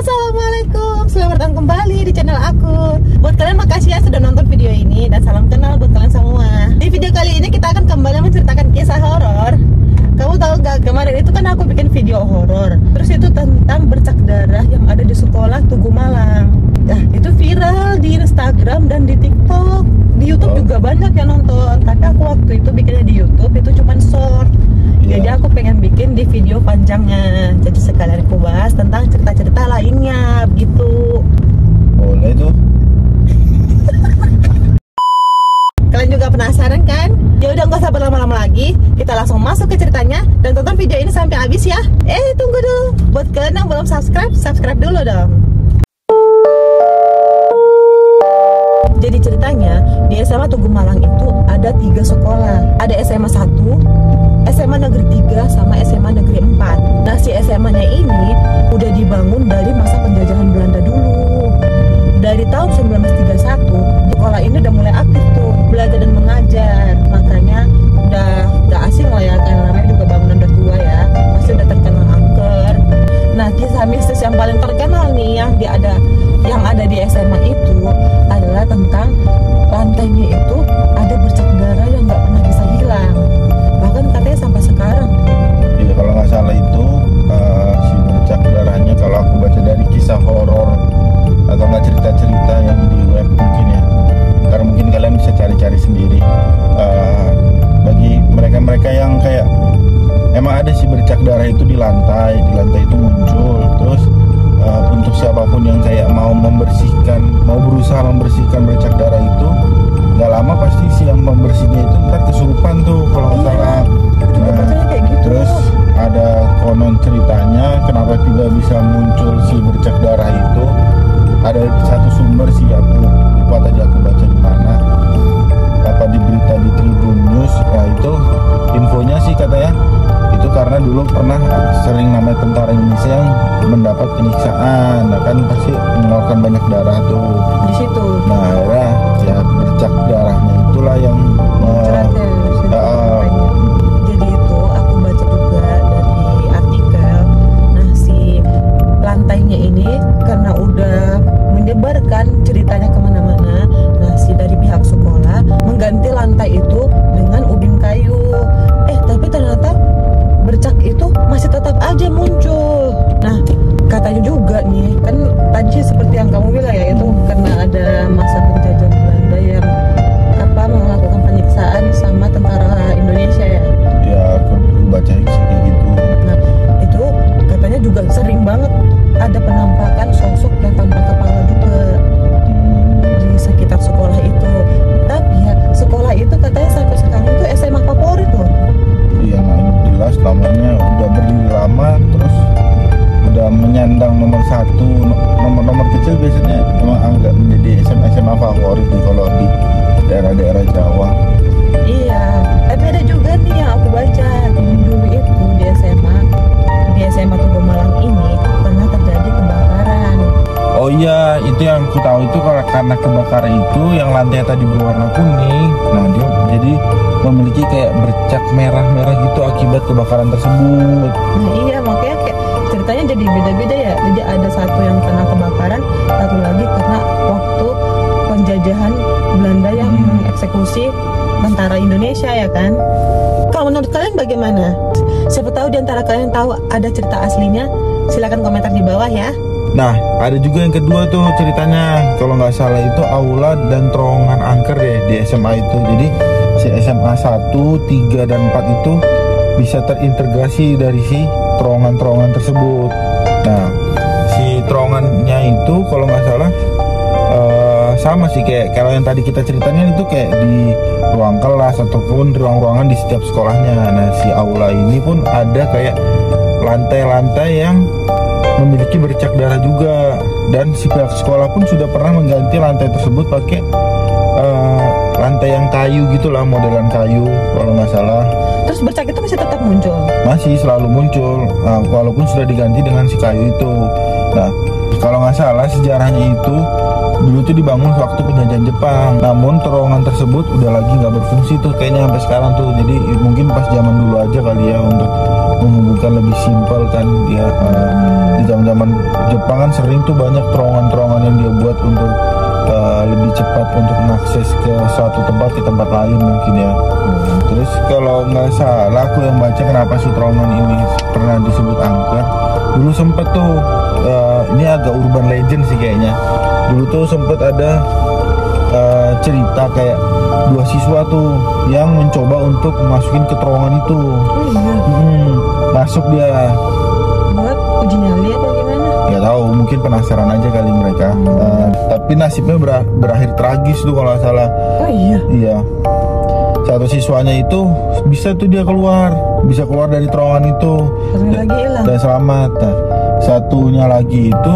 Assalamualaikum, selamat datang kembali di channel aku. Buat kalian makasih ya sudah nonton video ini dan salam kenal buat kalian semua. Di video kali ini kita akan kembali menceritakan kisah horor. Kamu tahu gak, kemarin itu kan aku bikin video horor. Terus itu tentang bercak darah yang ada di sekolah Tugu Malang. Nah, itu viral di Instagram dan di TikTok. Di YouTube juga banyak yang nonton. Tapi aku waktu itu bikinnya di YouTube itu cuma short. Jadi aku pengen bikin di video panjangnya. Jadi sekalian aku bahas tentang cerita-cerita lainnya begitu. Boleh tuh. Kalian juga penasaran kan? Ya udah nggak usah berlama-lama lagi. Kita langsung masuk ke ceritanya dan tonton video ini sampai habis ya. Tunggu dulu. Buat kalian yang belum subscribe, subscribe dulu dong. Jadi ceritanya di SMA Tugu Malang itu ada 3 sekolah. Ada SMA 1, SMA Negeri 3 sama SMA Negeri 4. Nah, si SMA-nya ini udah dibangun dari masa penjajahan Belanda dulu. Dari tahun 1931, sekolah ini udah mulai aktif tuh belajar dan mengajar. Makanya udah asing lah ya, karena namanya juga bangunan udah tua ya. Masih udah terkenal angker. Nah, kisah mistis yang paling terkenal nih yang ada di SMA itu adalah tentang lantainya itu ada bercak darah yang nggak pernah bisa hilang. Bahkan katanya sampai sekarang. Iya, kalau nggak salah itu si bercak darahnya, kalau aku baca dari kisah horor atau nggak cerita-cerita yang di web mungkin ya. Karena mungkin kalian bisa cari-cari sendiri. Bagi mereka-mereka yang kayak emang ada si bercak darah itu di lantai itu muncul. Terus untuk siapapun yang kayak mau berusaha membersihkan bercak darah itu, nggak lama pasti si yang membersihnya itu ntar kesurupan tuh kalau nggak salah. Kayak gitu. Terus ada konon ceritanya kenapa tidak bisa muncul si bercak darah itu. Ada satu sumber sih, aku lupa tadi aku baca di mana, apa di berita di Tribun News. Nah itu infonya sih katanya itu karena dulu pernah sering namanya tentara Indonesia yang mendapat penyiksaan. Nah kan pasti mengeluarkan banyak darah tuh Di situ. nah akhirnya ya bercak darahnya itulah yang Jadi itu aku baca juga dari artikel. Nah, si lantainya ini karena udah menyebarkan ceritanya kemana-mana. Nah, si dari pihak sekolah mengganti lantai itu dengan ubin kayu. Tapi ternyata bercak itu masih tetap aja muncul. Nah, katanya juga nih, kan tadi seperti yang kamu bilang ya, itu karena ada masa penjajahan Belanda yang melakukan penyiksaan sama tentara Indonesia ya. ya aku baca sih kayak gitu. Nah, itu katanya juga sering banget ada penampakan sosok yang tanpa kepala juga di sekitar sekolah itu. Tapi ya, sekolah itu katanya sampai sekarang itu SMA favorit loh. Iya, nah ini jelas namanya udah berdiri lama, terus udah menyandang nomor 1. Nomor kecil biasanya emang anggap menjadi SMA favorit nih kalau di daerah-daerah Jawa. Iya, tapi ada juga nih yang aku baca dulu itu di SMA Tugu Malang ini pernah terjadi kebakaran. Oh iya, itu yang aku tahu itu karena kebakaran itu yang lantai tadi berwarna kuning. Nah dia jadi memiliki kayak bercak merah-merah gitu akibat kebakaran tersebut. Nah iya, makanya kayak ceritanya jadi beda-beda ya. Jadi ada satu yang kena kebakaran, satu lagi karena waktu penjajahan Belanda yang eksekusi tentara Indonesia ya kan. Kalau menurut kalian bagaimana? Siapa tahu di antara kalian tahu ada cerita aslinya, silakan komentar di bawah ya. Nah, ada juga yang kedua tuh ceritanya. Kalau nggak salah itu aula dan terowongan angker deh di SMA itu. Jadi si SMA 1, 3, dan 4 itu bisa terintegrasi dari si terowongan-terowongan tersebut. Nah, si terowongannya itu kalau nggak salah sama sih kayak kalau yang tadi kita ceritain itu kayak di ruang kelas ataupun ruang-ruangan di setiap sekolahnya. Nah, si aula ini pun ada kayak lantai-lantai yang memiliki bercak darah juga, dan si pihak sekolah pun sudah pernah mengganti lantai tersebut pakai lantai yang kayu gitulah, modelan kayu kalau nggak salah. Terus bercak itu masih tetap muncul? Masih selalu muncul, walaupun sudah diganti dengan si kayu itu. Nah, kalau nggak salah sejarahnya itu dulu tuh dibangun waktu penjajahan Jepang. Namun terowongan tersebut udah lagi nggak berfungsi tuh kayaknya sampai sekarang tuh. Jadi mungkin pas zaman dulu aja kali ya untuk menghubungkan lebih simpel kan dia. Di zaman Jepang kan sering tuh banyak terowongan-terowongan yang dia buat untuk lebih cepat untuk mengakses ke suatu tempat ke tempat lain mungkin ya. Terus kalau nggak salah aku yang baca kenapa sih terowongan ini pernah disebut angker. Dulu sempet tuh ini agak urban legend sih kayaknya. Dulu tuh sempet ada cerita kayak dua siswa tuh yang mencoba untuk masukin ke terowongan itu. Masuk dia. Buat uji nyali atau gimana? Ya tahu, mungkin penasaran aja kali mereka. Tapi nasibnya berakhir tragis tuh kalau nggak salah. Oh iya. Iya. Satu siswanya itu bisa tuh dia bisa keluar dari terowongan itu. Satunya lagi hilang. Dan selamat. Nah, satunya lagi itu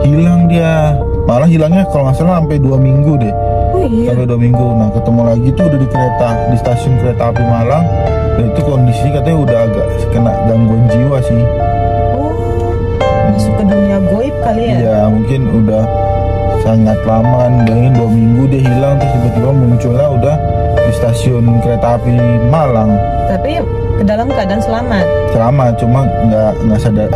hilang dia. Malah hilangnya kalau nggak salah sampai 2 minggu deh. Oh iya. Sampai 2 minggu. Nah ketemu lagi tuh udah di stasiun kereta api Malang. Dan itu kondisinya katanya udah agak kena gangguan jiwa sih. Masuk ke dunia goib kali ya? Iya mungkin udah sangat lama kan. Bayangin 2 minggu dia hilang terus tiba-tiba munculnya udah di stasiun kereta api Malang. Tapi ke dalam keadaan selamat? Selamat, cuma nggak sadar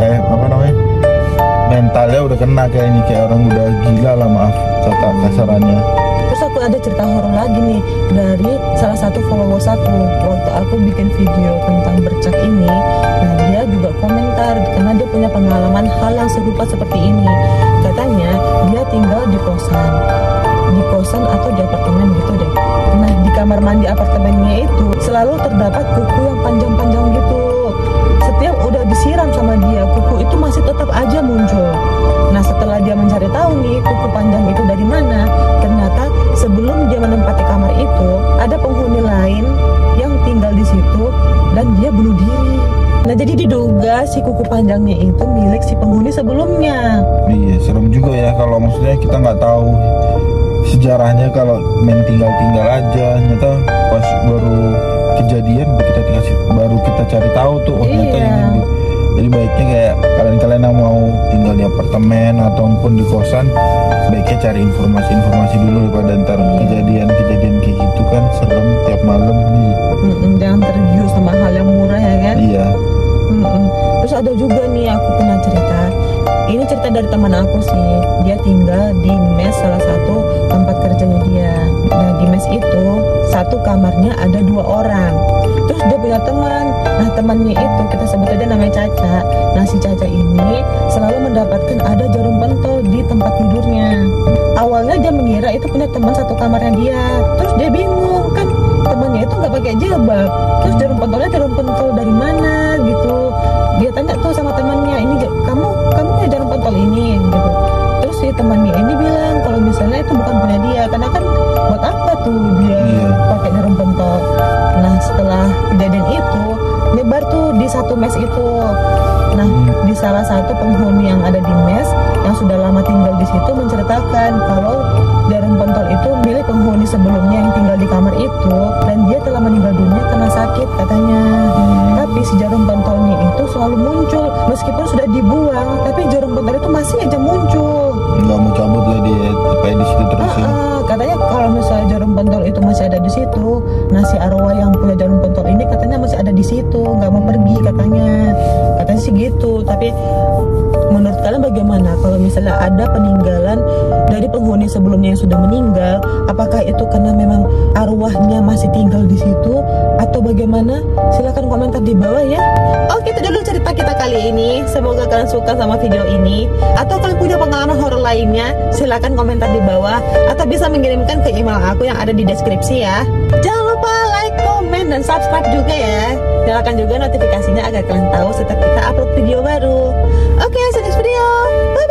mentalnya udah kena kayaknya, kayak orang udah gila lah, maaf kata kasarannya. Terus aku ada cerita horor lagi nih dari salah satu followers aku. Waktu aku bikin video tentang bercak ini, nah dia juga komentar karena dia punya pengalaman hal yang serupa seperti ini. Katanya dia tinggal di kosan atau di apartemen gitu deh. Nah di kamar mandi apartemennya itu selalu terdapat kuku yang panjang-panjang gitu. Setiap udah disiram sama dia, kuku itu masih tetap aja muncul. Nah setelah dia mencari tahu nih kuku panjang itu dari mana, ternyata sebelum dia menempati kamar itu ada penghuni lain yang tinggal di situ dan dia bunuh diri. Nah jadi diduga si kuku panjangnya itu milik si penghuni sebelumnya. Iya serem juga ya kalau maksudnya kita nggak tahu sejarahnya, kalau main tinggal aja, ternyata pas baru kejadian baru kita cari tahu tuh ternyata ini. Jadi baiknya kayak kalian yang mau tinggal di apartemen ataupun di kosan, baiknya cari informasi dulu daripada ntar kejadian kayak gitu kan serem tiap malam nih. Jangan tergiur sama hal yang murah ya kan. Iya. Terus ada juga nih aku punya cerita. Ini cerita dari teman aku sih. Dia tinggal di mes salah satu tempat kerjanya dia. Nah di mes itu satu kamarnya ada 2 orang. Terus dia punya teman. Nah temannya itu kita sebut aja namanya Caca. Nah si Caca ini selalu mendapatkan ada jarum pentol di tempat tidurnya. Awalnya dia mengira itu punya teman satu kamarnya dia. Terus dia bingung kan temannya itu nggak pakai jilbab. Terus jarum pentol dari mana gitu. Dia tanya tuh sama temannya, ini kamu punya jarum pentol ini gitu. Terus si temannya ini bilang kalau misalnya itu bukan punya dia, karena kan buat apa tuh dia pakai jarum pentol. Nah setelah kejadian itu nyebar tuh di satu mes itu. Nah di salah satu penghuni yang ada di mes yang sudah lama tinggal di situ menceritakan kalau jarum pentol itu milik penghuni sebelumnya yang tinggal di kamar itu, dan dia telah meninggal dunia karena sakit katanya. Tapi si jarum pentolnya itu selalu muncul meskipun sudah dibuang, tapi jarum pentol itu masih aja muncul. Nggak mau cabut lah dia, supaya di situ terusin. Katanya kalau misalnya jarum pentol itu masih ada di situ, nah si arwah yang punya jarum pentol ini katanya masih ada di situ, nggak mau pergi katanya sih gitu. Tapi menurut kalian bagaimana kalau misalnya ada peninggalan dari penghuni sebelumnya yang sudah meninggal? Apakah itu karena memang arwahnya masih tinggal di situ atau bagaimana? Silahkan komentar di bawah ya. Oke, itu dulu cerita kita kali ini. Semoga kalian suka sama video ini. Atau kalian punya pengalaman horor lainnya, silahkan komentar di bawah atau bisa mengirimkan ke email aku yang ada di deskripsi ya. Jangan lupa like, komen, dan subscribe juga ya. Nyalakan juga notifikasinya agar kalian tahu setiap kita upload video baru. Oke, see you next video. Bye.